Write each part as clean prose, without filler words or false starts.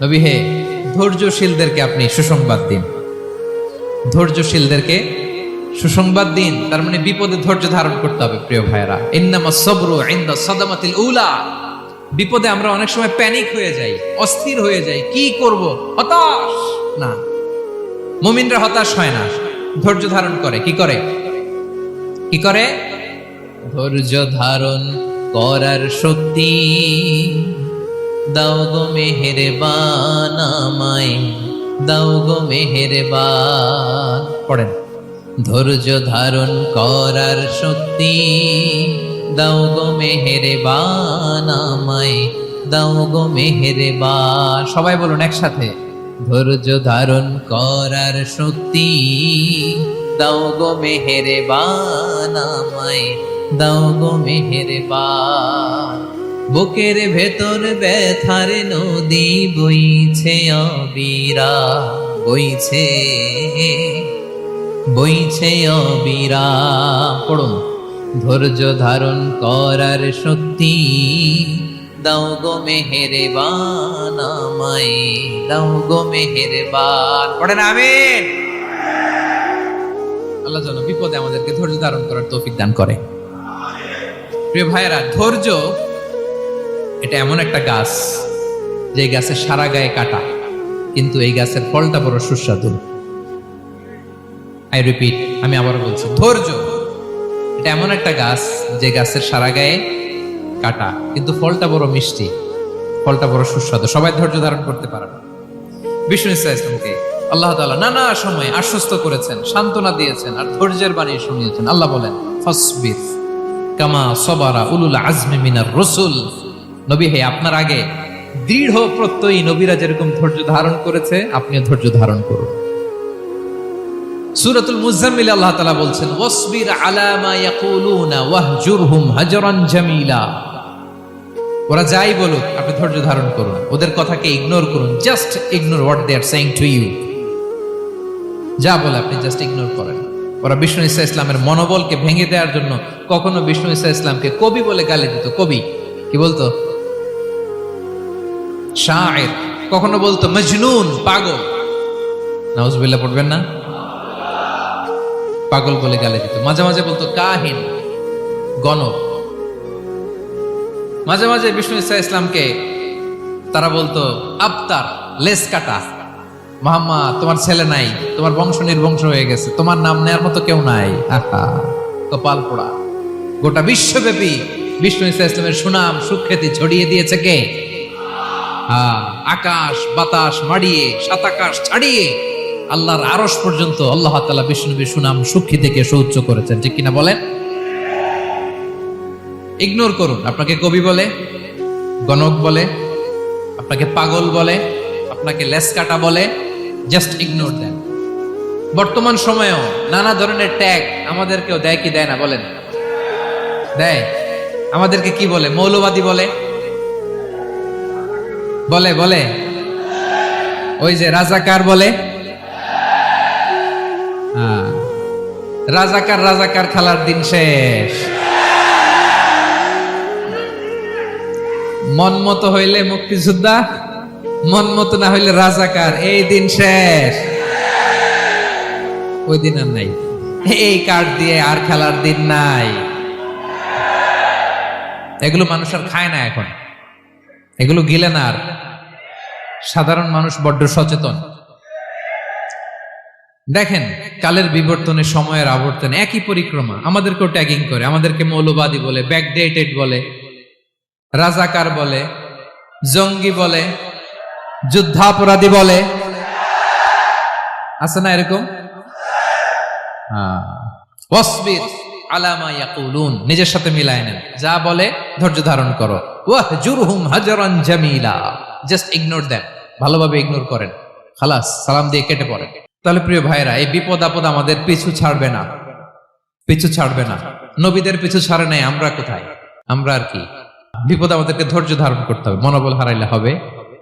নবী হে, ধৈর্যশীলদেরকে আপনি সুসংবাদ দিন। ধৈর্যশীলদেরকে সুসংবাদ দিন, তার মানে বিপদে ধৈর্য ধারণ করতে হবে। প্রিয় ভাইয়েরা, ইন্নামাস সাবরু ইনদা সাদামাতিল উলা। বিপদে আমরা অনেক সময় প্যানিক হয়ে যাই, অস্থির হয়ে যাই, কি করব, হতাশ। না, মুমিনরা হতাশ হয় না, ধৈর্য ধারণ করে। কি করে? কি করে? ধৈর্য ধারণ করার শক্তি দাও গো মেহেরবান আমায়, দাও গো মেহেরবান। পড়েন, ধৈর্য ধারণ করার শক্তি দাও গো মেহেরবান আমায়, দাও গো মেহেরবান। সবাই বলুন একসাথে, ধৈর্য ধারণ করার শক্তি দাও গো মেহেরবান আমায়, দাও গো মেহেরবান। বুকের ভেতর ব্যথার নদী বইছে অবিরা, বইছে বইছে অবিরা। পড়ুন, ধৈর্য ধারণ করার শক্তি দাও গো মেহেরবান আমায়, দাও গো মেহেরবান। পড়েন আমিন। আল্লাহ যেন বিপদে আমাদেরকে ধৈর্য ধারণ করার তৌফিক দান করে। প্রিয় ভাইয়েরা, ধৈর্য এটা এমন একটা গাছ, যে গাছের সারা গায়ে কাটা, কিন্তু এই গাছের ফলটা বড় সুস্বাদু। আই রিপিট, আমি আবার বলছি, ধৈর্য এটা এমন একটা গাছ, যে গাছের সারা গায়ে কাটা, কিন্তু ফলটা বড় মিষ্টি, ফলটা বড় সুস্বাদু। সবাই ধৈর্য ধারণ করতে পারে না। বিষ্ণু ইসলামকে আল্লাহ তাআলা নানা সময় আশ্বস্ত করেছেন, সান্ত্বনা দিয়েছেন, আর ধৈর্যের বাণী শুনিয়েছেন। আল্লাহ বলেন, ফাসবির কামা সাবারা উলুল আজমি মিনার রাসূল। নবী হে, আপনার আগে দৃঢ় প্রত্যয়ী নবীরা যেরকম ধৈর্য ধারণ করেছে, আপনিও ধৈর্য ধারণ করুন। সূরাতুল মুজাম্মিল আল্লাহ তাআলা বলছেন, ওয়াসবির আলা মা ইয়াকুলুনা ওয়াহজুরহুম হাজরান জামিলা। ওরা যাই বলুক, আপনি ধৈর্য ধারণ করুন, ওদের কথাকে ইগনোর করুন। Just ignore what they are saying to you. যা বলে আপনি জাস্ট ইগনোর করেন। ওরা বিষ্ণু ঈসা ইসলামের মনোবলকে ভেঙে দেওয়ার জন্য কখনো বিষ্ণু ঈসা ইসলামকে কবি বলে গালি দিত। কবি কি বলতো? শায়ের। কখনো বলতো মজনুন, পাগল। নাউজুবিল্লাহ পড়বেন না? পাগল বলে গালি দিত। মাঝে মাঝে বলতো কাহিন, গণক। মাঝে মাঝে বিষ্ণু ঈসা ইসলামকে তারা বলতো আবতার, লেস কাটা। মুহাম্মদ, তোমার ছেলে নাই, তোমার বংশ নির্বংশ হয়ে গেছে, তোমার নাম নেয়ার মতো কেউ নাই। আহা, কপাল পোড়া। গোটা বিশ্বব্যাপী বিষ্ণু ঈসা ইসলামের সুনাম সুখ্যাতি ছড়িয়ে দিয়েছে কে? আকাশ বাতাস মাড়িয়ে, সাত আকাশ ছাড়িয়ে আল্লাহর আরশ পর্যন্ত আল্লাহ তাআলা বিষ্ণুনবীর সুনাম সুখ্যাতিকে সুউচ্চ করেছেন। ঠিক কিনা বলেন? ইগনোর করুন। আপনাকে কবি বলে, গণক বলে, আপনাকে পাগল বলে, আপনাকে লেসকাটা বলে, জাস্ট ইগনোর দেন। বর্তমান সময়েও নানা ধরনের ট্যাগ আমাদেরকেও দেয় কি দেয় না বলেন? দেয়। আমাদেরকে কি বলে? মৌলবাদী বলে, বলে বলে ওই যে রাজাকার বলে। রাজাকার রাজাকার খেলার দিন শেষ। মন মতো হইলে মুক্তিযোদ্ধা, মন মতো না হইলে রাজাকার, এই দিন শেষ। ওই দিন আর নাই। এই কার্ড দিয়ে আর খেলার দিন নাই। এগুলো মানুষ আর খায় না এখন, এগুলো গিলে না আর। সাধারণ মানুষ বড্ড সচেতন। দেখেন, কালের বিবর্তনে, সময়ের আবর্তনে একই পরিক্রমা আমাদেরকেও ট্যাগিং করে। আমাদেরকে মৌলবাদী বলে, ব্যাকডেটেড বলে, রাজাকার বলে, জঙ্গি বলে, যুদ্ধাপরাধী বলে। আছে না এরকম? ওয়াসবির আলা মা ইয়াকুলুন, নিজের সাথে মিলায় নেন। যা বলে ধৈর্য ধারণ করো। ওয়াহজুরহুম হাজরান জামিলা, জাস্ট ইগনোর দেন, ভালোভাবে ইগনোর করেন। খালাস, সালাম দিয়ে কেটে পড়েন। তাহলে প্রিয় ভাইরা, এই বিপদ আপদ আমাদের পিছু ছাড়বে না, পিছু ছাড়বে না। নবীদের পিছু ছাড়ে নাই, আমরা কোথায়? আমরা আর কি? বিপদ আমাদেরকে ধৈর্য ধারণ করতে হবে, মনোবল হারাইলে হবে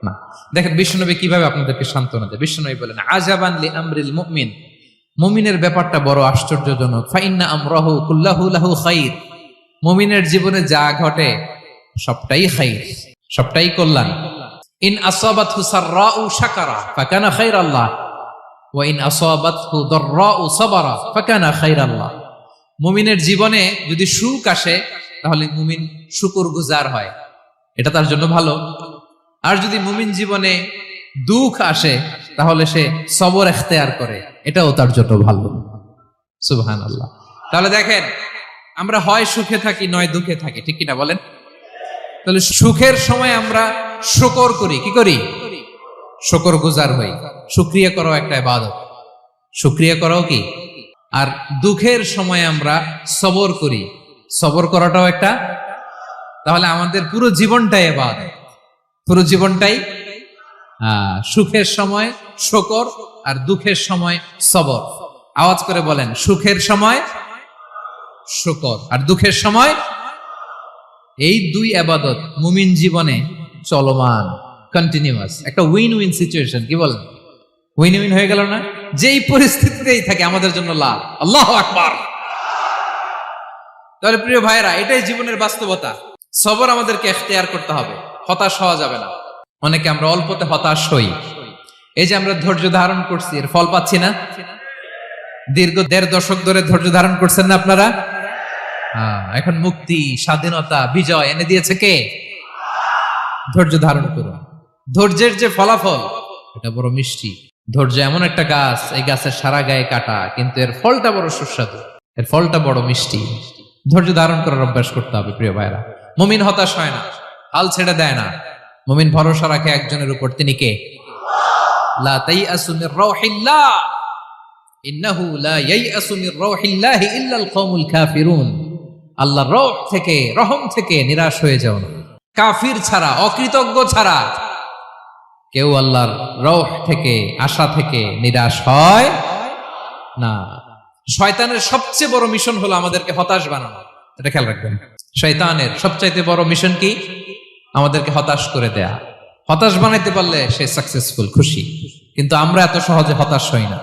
না। দেখেন বিশ্বনবী কিভাবে আপনাদেরকে সান্ত্বনা দেয়। বিশ্বনবী বলেন, আজাবান লি আমরিল মুমিন, মুমিনের ব্যাপারটা বড় আশ্চর্যজনক। ফাইন্না আমরাহু কুল্লাহু লাহু খাইর, মুমিনের জীবনে যা ঘটে সবটাই খাইর, সবটাই কল্যাণ। ইন আসাবাতহু সাররাউ শাকারা ফাকানা খায়রাল্লাহ ওয়া ইন আসাবাতহু দাররাউ সাবারা ফাকানা খায়রাল্লাহ। মুমিনের জীবনে যদি সুখ আসে তাহলে মুমিন শুকরগুজার হয়, এটা তার জন্য ভালো। আর যদি মুমিন জীবনে দুঃখ আসে তাহলে সে সবর ইখতিয়ার করে, এটাও তার জন্য ভালো। সুবহানাল্লাহ। তাহলে দেখেন, আমরা হয় সুখে থাকি নয় দুঃখে থাকি, ঠিক কিনা বলেন? তাহলে সুখের সময় আমরা শুকর করি, কি করি? শুকরগুজার হই। শুকরিয়া করাও একটা ইবাদত, শুকরিয়া করাও কি? আর দুঃখের সময় আমরা সবর করি, সবর করাটাও একটা। তাহলে আমাদের পুরো জীবনটাই ইবাদত, পুরো জীবনটাই সুখের সময় শুকর আর দুঃখের সময় সবর। আওয়াজ করে বলেন, সুখের সময় শুকর আর দুঃখের সময়। এই দুই ইবাদত মুমিন জীবনে চলমান, কন্টিনিউয়াস, একটা উইন উইন সিচুয়েশন। কি বলেন? উইন উইন হয়ে গেল না? যেই পরিস্থিতিতেই থাকে আমাদের জন্য লাভ। আল্লাহু আকবার। তাহলে প্রিয় ভাইরা, এটাই জীবনের বাস্তবতা। সবর আমাদেরকে ইখতিয়ার করতে হবে, হতাশ হওয়া যাবে না। অনেকে আমরা অল্পতে হতাশ হই। এই যে আমরা ধৈর্য ধারণ করছি, এর ফল পাচ্ছি না? দীর্ঘ 1.5 দশক ধরে ধৈর্য ধারণ করছেন না আপনারা? এখন মুক্তি, স্বাধীনতা, বিজয় এনে দিয়েছে কে? ধৈর্য ধারণ করুন। ধৈর্যের যে ফলাফল, এটা বড় মিষ্টি। ধৈর্য এমন একটা গাছ, এই গাছের সারা গায়ে কাটা, কিন্তু এর ফলটা বড় সুস্বাদু, এর ফলটা বড় মিষ্টি। ধৈর্য ধারণ করার অভ্যাস করতে হবে প্রিয় ভাইরা। মুমিন হতাশ হয় না, হাল ছেড়ে দেয় না। মুমিন ভরসা রাখে একজনের উপর, তিনি কে? লা তাইআসু মির রাউহিল্লাহ ইন্নাহু লা ইয়াইআসু মির রাউহিল্লাহি ইল্লাল কওমুল কাফিরুন। আল্লাহর রহ থেকে, রহম থেকে নিরাশ হয়ে যাও না। কাফির ছাড়া, অকৃতজ্ঞ ছাড়া কেউ আল্লাহর রহ থেকে, আশা থেকে নিরাশ হয় না। শয়তানের সবচেয়ে বড় মিশন হলো আমাদেরকে হতাশ বানানো, এটা খেয়াল রাখবেন। শয়তানের সবচাইতে বড় মিশন কি? আমাদেরকে হতাশ করে দেয়া। হতাশ বানাইতে পারলে সে সাকসেসফুল, খুশি। কিন্তু আমরা এত সহজে হতাশ হই না,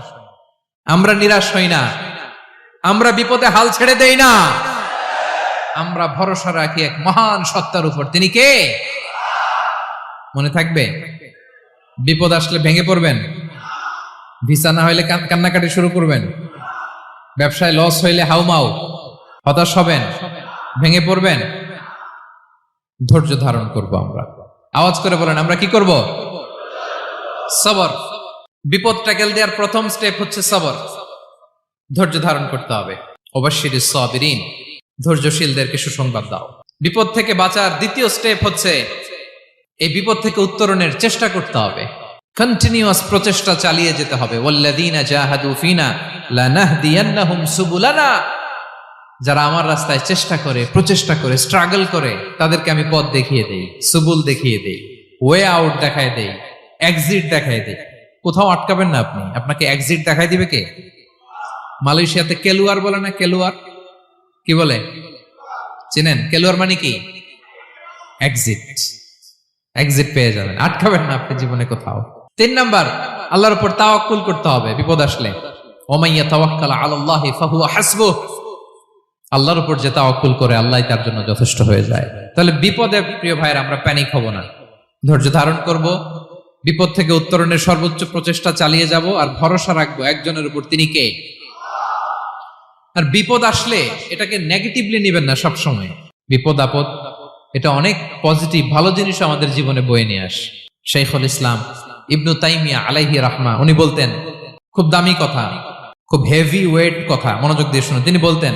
আমরা নিরাশ হই না, আমরা বিপদে হাল ছেড়ে দেই না। আমরা ভরসা রাখি এক মহান সত্তার উপর, তিনি কে? মনে থাকবে, বিপদ আসলে ভেঙে পড়বেন, ভিসা না হইলে কান্নাকাটি শুরু করবেন, ব্যবসায় লস হইলে হাউমাউ, হতাশ হবেন, ভেঙে পড়বেন। ধৈর্য ধারণ করব আমরা। আওয়াজ করে বলেন, আমরা কি করব? সবর। বিপদ ট্যাকেল দেওয়ার প্রথম স্টেপ হচ্ছে সবর। ধৈর্য ধারণ করতে হবে। অবশ্যই সাবিরিন, ধৈর্যশীলদেরকে সুসংবাদ দাও। বিপদ থেকে বাঁচার দ্বিতীয় স্টেপ হচ্ছে এই বিপদ থেকে উত্তরণের চেষ্টা করতে হবে। কন্টিনিউয়াস প্রচেষ্টা চালিয়ে যেতে হবে। ওয়াল্লাযীনা জাহাদু ফিনা লানাহদিয়ান্নাহুম সুবুলানা। যারা আমার রাস্তায় চেষ্টা করে, প্রচেষ্টা করে, স্ট্রাগল করে, তাদেরকে আমি পথ দেখিয়ে দেই, সুবুল দেখিয়ে দেই, ওয়ে আউট দেখায় দেই, এক্সিট দেখায় দেই। কোথাও আটকাবেন না আপনি, আপনাকে এক্সিট দেখায় দিবে কে? মালয়েশিয়াতে কেলুয়ার বলে না? কেলুয়ার কি বলে চিনেন? কেলুয়ার মানে কি? এক্সিট। এক্সিট পেয়ে যাবেন, আটকাবেন না আপনি জীবনে কোথাও। 3 নাম্বার, আল্লাহর উপর তাওয়াক্কুল করতে হবে বিপদ আসলে। ওমাইয়া তাওয়াক্কাল আলাল্লাহি ফাহুয়া হাসবুহ। আল্লাহর উপর যে তাওয়াক্কুল করে, আল্লাহই তার জন্য যথেষ্ট হয়ে যায়। তাহলে বিপদে প্রিয় ভাইরা আমরা প্যানিক হব না, ধৈর্য ধারণ করব, বিপদ থেকে উত্তরণের সর্বোচ্চ প্রচেষ্টা চালিয়ে যাব, আর ভরসা রাখবো একজনের উপর, তিনি কে? আর বিপদ আসলে এটাকে নেগেটিভলি নেবেন না সব সময়। বিপদ আপদ এটা অনেক পজিটিভ, ভালো জিনিস আমাদের জীবনে বয়ে নিয়ে আসে। শাইখুল ইসলাম ইবনু তাইমিয়া আলাইহি রাহমা, উনি বলতেন, খুব দামি কথা, খুব হেভি ওয়েট কথা, মনোযোগ দিয়ে শুনুন। তিনি বলতেন,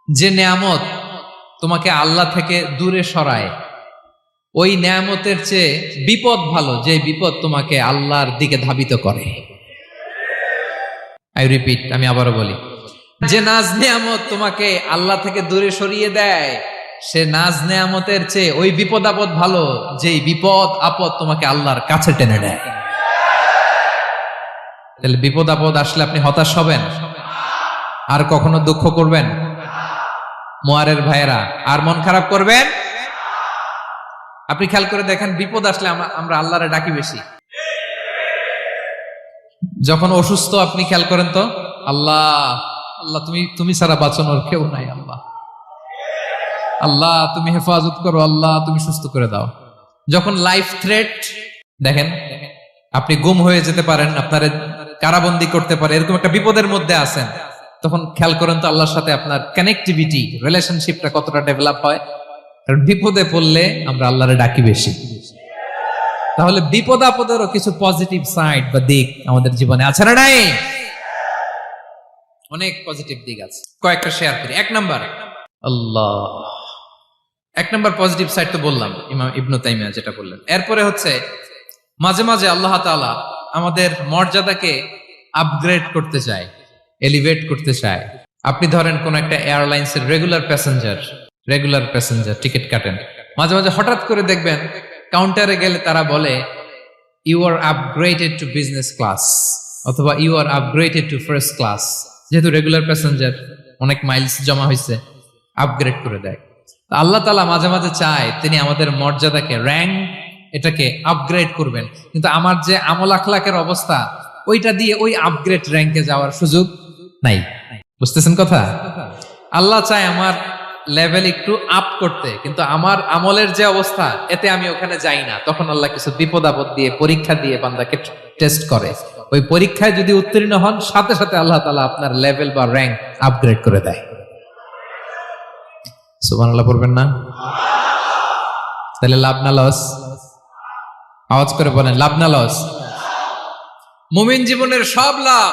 যে নেয়ামত তোমাকে আল্লাহ থেকে দূরে সরায়, ওই নেয়ামতের চেয়ে বিপদ ভালো, যে বিপদ তোমাকে আল্লাহর দিকে ধাবিত করে। আই রিপিট, আমি আবারও বলি, যে নাজ নেয়ামত তোমাকে আল্লাহ থেকে দূরে সরিয়ে দেয়, সে নাজ নেয়ামতের চেয়ে ওই বিপদ আপদ ভালো, যেই বিপদ আপদ তোমাকে আল্লাহর কাছে টেনে নেয়। তাহলে বিপদ আপদ আসলে আপনি হতাশ হবেন? আর কখনো দুঃখ করবেন? মোয়ারের ভাইয়েরা, আর মন খারাপ করবেন? আপনি খেয়াল করে দেখেন, বিপদ আসলে আমরা আল্লাহরে ডাকি বেশি। যখন অসুস্থ আপনি খেয়াল করেন তো, আল্লাহ আল্লাহ তুমি ছাড়া বাঁচানোর কেউ নাই, আল্লাহ আল্লাহ তুমি হেফাজত করো, আল্লাহ তুমি সুস্থ করে দাও। যখন লাইফ থ্রেট, দেখেন আপনি গুম হয়ে যেতে পারেন, আপনার কারাবন্দী করতে পারে, এরকম একটা বিপদের মধ্যে আছেন, তখন খেয়াল করেন তো আল্লাহর সাথে আপনার কানেক্টিভিটি, রিলেশনশিপটা কতটা ডেভেলপ হয়। কারণ বিপদে পড়লে আমরা আল্লাহরে ডাকি বেশি। তাহলে বিপদ আপদেরও কিছু পজিটিভ সাইড বা দিক আমাদের জীবনে আছে না নাই? অনেক পজিটিভ দিক আছে, কয়েকটা শেয়ার করি। এক নাম্বার পজিটিভ সাইড তো বললাম, ইমাম ইবনু তাইমিয়া যেটা বললেন। এরপরে হচ্ছে মাঝে মাঝে আল্লাহ তাআলা আমাদের মর্যাদাকে আপগ্রেড করতে চায়, এলিভেট করতে চায়। আপনি ধরেন কোন একটা এয়ারলাইন্সের রেগুলার প্যাসেঞ্জার টিকিট কাটেন, মাঝে মাঝে হঠাৎ করে দেখবেন কাউন্টারে গেলে তারা বলে you are upgraded to business class, অথবা you are upgraded to first class. যেহেতু রেগুলার প্যাসেঞ্জার, অনেক মাইলস জমা হয়েছে, আপগ্রেড করে দেয়। আল্লাহ তাআলা মাঝে মাঝে চায় তিনি আমাদের মর্যাদাকে, র্যাঙ্ক, এটাকে আপগ্রেড করবেন, কিন্তু আমার যে আমল আখলাকের অবস্থা, ওইটা দিয়ে ওই আপগ্রেড র্যাঙ্কে যাওয়ার সুযোগ নাই। বুঝতেছেন কথা? আল্লাহ চায় আমার লেভেল একটু আপ করতে, কিন্তু আমার আমলের যে অবস্থা, এতে আমি ওখানে যাই না। তখন আল্লাহ কিছু বিপদ আপদ দিয়ে, পরীক্ষা দিয়ে বান্দাকে টেস্ট করে। ওই পরীক্ষায় যদি উত্তীর্ণ হন, সাথে সাথে আল্লাহ তাআলা আপনার লেভেল বা র্যাঙ্ক আপগ্রেড করে দেয়। সুবহানাল্লাহ পড়বেন না? তাহলে লাভ না লস? আওয়াজ করে বলেন, লাভ না লস? মুমিন জীবনের সব লাভ।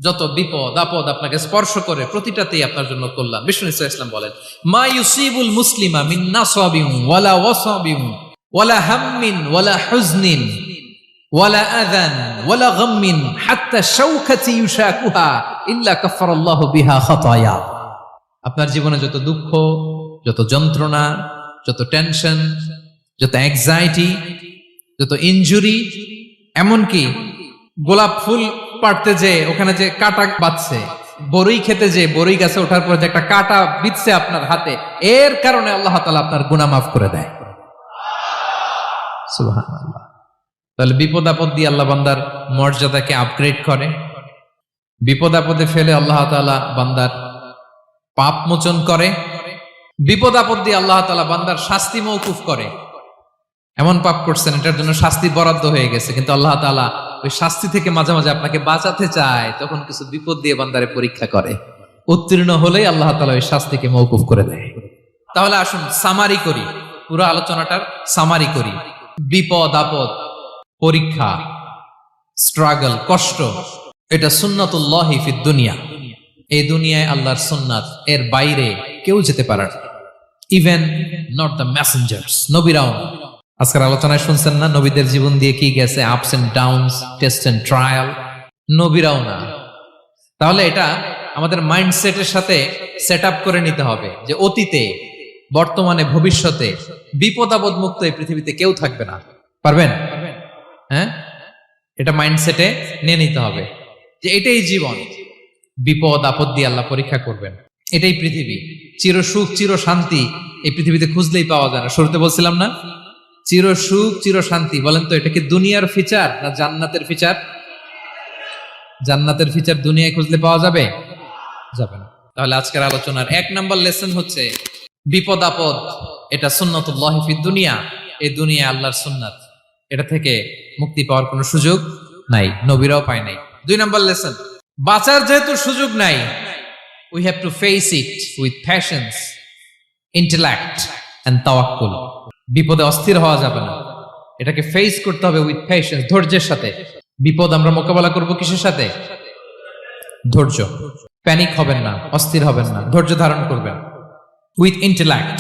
যত বিপদ আপদ আপনাকে স্পর্শ করে, প্রতিটাতেই আপনার জন্য কল্যাণ। বিষ্ণু ইসলাম বলেন, মা ইউসিবুল মুসলিমা মিন নাসাবিন ওয়ালা ওয়াসাবিন ওয়ালা হাম্মিন ওয়ালা হুজনিন ওয়ালা আযান ওয়ালা গাম্মিন হাত্তা শাওকাতি ইউশাকুহা ইল্লা কাফারাল্লাহু বিহা খাতায়া। আপনার জীবনে যত দুঃখ, যত যন্ত্রণা, যত টেনশন, যত অ্যাংজাইটি, যত ইনজুরি, এমনকি গোলাপ ফুল পাড়তে যে ওখানে যে কাটা বাঁধছে, বড়ই খেতে যে বড়ই গাছে ওঠার পর যে একটা কাটা বিঁধছে আপনার হাতে, এর কারণে আল্লাহ তাআলা আপনার গুনাহ মাফ করে দেয়। সুবহানাল্লাহ। তাহলে বিপদ আপদ দিয়ে আল্লাহ বান্দার মর্যাদাকে আপগ্রেড করে। বিপদ আপদে ফেলে আল্লাহ তাআলা বান্দার পাপ মোচন করে। বিপদ আপদ দিয়ে আল্লাহ তাআলা বান্দার শাস্তি মওকুফ করে। এমন পাপ করছেন, এটার জন্য শাস্তি বরাদ্দ হয়ে গেছে, কিন্তু আল্লাহ তাআলা ওই শাস্তি থেকে মাঝে মাঝে আপনাকে বাঁচাতে চায়, তখন কিছু বিপদ দিয়ে বান্দারে পরীক্ষা করে। উত্তীর্ণ হলেই আল্লাহ তাআলা ওই শাস্তিকে মওকুফ করে দেয়। তাহলে আসুন সামারি করি, পুরো আলোচনাটার সামারি করি। বিপদ আপদ, পরীক্ষা, স্ট্রাগল, কষ্ট, এটা সুন্নাতুল্লাহি ফিদ দুনিয়া। এই দুনিয়ায় আল্লাহর সুন্নাত, এর বাইরে কেউ যেতে পারে না। ইভেন নট দ্য মেসেঞ্জার্স, নবীরাও না। আজকের আলোচনায় শুনছেন না নবীদের জীবন দিয়ে কি গেছে, ups and downs, test and trial, নবীরাও না। তাহলে এটা আমাদের মাইন্ডসেটের সাথে সেট আপ করে নিতে হবে যে অতীতে, বর্তমানে, ভবিষ্যতে বিপদ আপদ মুক্ত এই পৃথিবীতে কেউ থাকবে না। পারবেন? হ্যাঁ, এটা মাইন্ডসেটে নিয়ে নিতে হবে যে এটাই জীবন, বিপদ আপদ দিয়ে আল্লাহ পরীক্ষা করবেন। এটাই পৃথিবী। চির সুখ, চির শান্তি এই পৃথিবীতে খুঁজলেই পাওয়া যায় না। শুরুতে বলছিলাম না, চির সুখ, চির শান্তি। বলেন তো, এটা কি দুনিয়ার ফিচার না জান্নাতের ফিচার? জান্নাতের ফিচার দুনিয়ায় খুঁজলে পাওয়া যাবে? যাবে না। তাহলে আজকের আলোচনার 1 নাম্বার লেসন হচ্ছে বিপদ আপদ এটা সুন্নাতুল্লাহি ফিদ দুনিয়া। এই দুনিয়া আল্লাহর সুন্নাত, এটা থেকে মুক্তি পাওয়ার কোনো সুযোগ নাই, নবীরাও পায় নাই। 2 নাম্বার লেসন, বাঁচার যেহেতু সুযোগ নাই, we have to face it with patience, intellect and tawakkul. বিপদে অস্থির হওয়া যাবে না, এটাকে ফেস করতে হবে উইথ পেশেন্স, ধৈর্যের সাথে। বিপদ আমরা মোকাবেলা করব কিসের সাথে? ধৈর্য। প্যানিক হবেন না, অস্থির হবেন না, ধৈর্য ধারণ করবেন উইথ ইন্টেলেক্ট।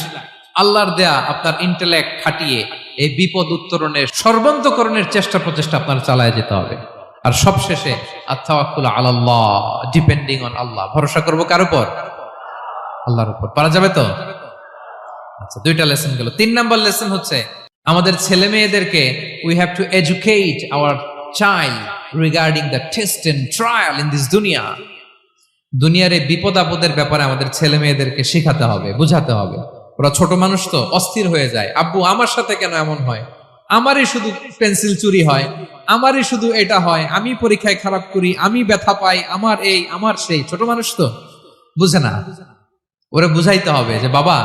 আল্লাহর দেয়া আপনার ইন্টেলেক্ট খাটিয়ে এই বিপদ উত্তরণের, সর্বান্তকরণের চেষ্টা প্রচেষ্টা আপনার চালায় যেতে হবে। আর সবশেষে আত-তাওয়াক্কুল আলাল্লাহ, ডিপেন্ডিং অন আল্লাহ। ভরসা করব কার উপর? আল্লাহর উপর। পারা যাবে তো? আচ্ছা, 2টা লেসন গেল। 3 নাম্বার লেসন হচ্ছে আমাদের ছেলে মেয়েদেরকে we have to educate our child regarding the test and trial in this দুনিয়া। দুনিয়ার এই বিপদ আপদের ব্যাপারে আমাদের ছেলে মেয়েদেরকে শেখাতে হবে, বুঝাতে হবে। ওরা ছোট মানুষ তো, অস্থির হয়ে যায়। আব্বু আমার সাথে কেন এমন হয়? আমারই শুধু পেন্সিল চুরি হয়, আমারই শুধু এটা হয়, আমি পরীক্ষায় খারাপ করি, আমি ব্যথা পাই, আমার এই আমার সেই। ছোট মানুষ তো বুঝে না। ওরা বুঝাইতে হবে যে বাবা,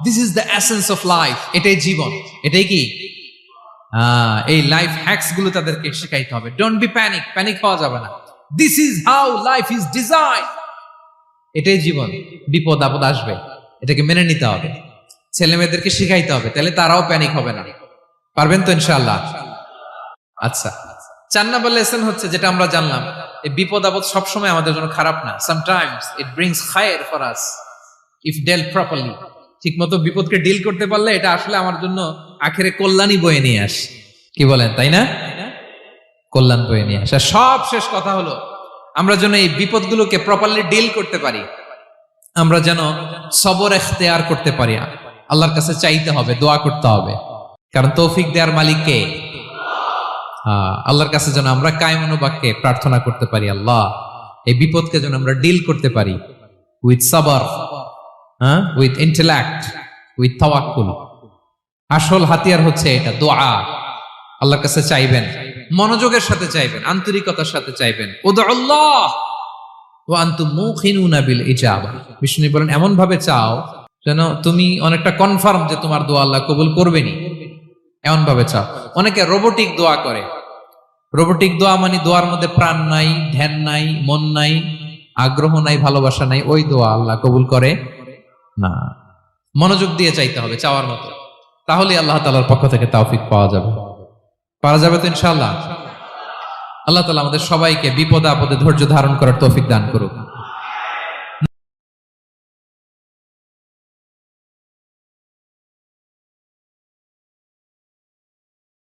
this is the essence of life, এটাই জীবন, এটাই কি এই লাইফ হ্যাকস গুলো তাদেরকে শেখাইতে হবে। ডোন্ট বি প্যানিক, প্যানিক হওয়া যাবে না। This is how life is design. এটাই জীবন, বিপদ আপদ আসবে, এটাকে মেনে নিতে হবে। ছেলে মেয়েদেরকে শিখাইতে হবে, তাহলে তারাও প্যানিক হবে না। পারবেন তো ইনশাআল্লাহ? আচ্ছা, 4 নম্বর লেসন হচ্ছে, যেটা আমরা জানলাম, এই বিপদ আপদ সবসময় আমাদের জন্য খারাপ না। সামটাইমস ইট ব্রিংস খায়ের for us if dealt properly. ঠিক মতো বিপদকে ডিল করতে পারলে এটা আসলে আমার জন্য আখেরে কল্যাণই বয়ে নিয়ে আসে। কি বলেন, তাই না? কল্যাণ বয়ে নিয়ে আসে। সব শেষ কথা হলো, আমরা যেন এই বিপদগুলোকে প্রপারলি ডিল করতে পারি, আমরা যেন সবর এখতিয়ার করতে পারি। আল্লাহর কাছে চাইতে হবে, দোয়া করতে হবে, কারণ তৌফিক দেওয়ার মালিক কে? আল্লাহর কাছে যেন আমরা কায়মনোবাক্যে প্রার্থনা করতে পারি, আল্লাহ এই বিপদকে যেন আমরা ডিল করতে পারি উইথ সাবর, উইথ ইন্টেলেক্ট, উইথ তাওয়াক্কুল। আসল হাতিয়ার হচ্ছে এটা, দোয়া। আল্লাহর কাছে চাইবেন, মনোযোগের সাথে চাইবেন, আন্তরিকতার সাথে চাইবেন। উদুল্লাহ ওয়া আনতুম মুকিনুনা বিল ইজাবা। বিষ্ণু বলেন, এমন ভাবে চাও যেন তুমি অনেকটা কনফার্ম যে তোমার দোয়া আল্লাহ কবুল করবেনই, এমন ভাবে চাও। অনেকে রোবোটিক দোয়া করে। রোবোটিক দোয়া মানে দোয়ার মধ্যে প্রাণ নাই, ধ্যান নাই, মন নাই, আগ্রহ নাই, ভালোবাসা নাই। ওই দোয়া আল্লাহ কবুল করে না। মনোযোগ দিয়ে চাইতে হবে, চাওয়ার মতো, তাহলে আল্লাহ তাআলার পক্ষ থেকে তৌফিক পাওয়া যাবে। পারা যাবে তো ইনশাআল্লাহ? আল্লাহ তাআলা আমাদের সবাইকে বিপদে আপদে ধৈর্য ধারণ করার তৌফিক দান করুক।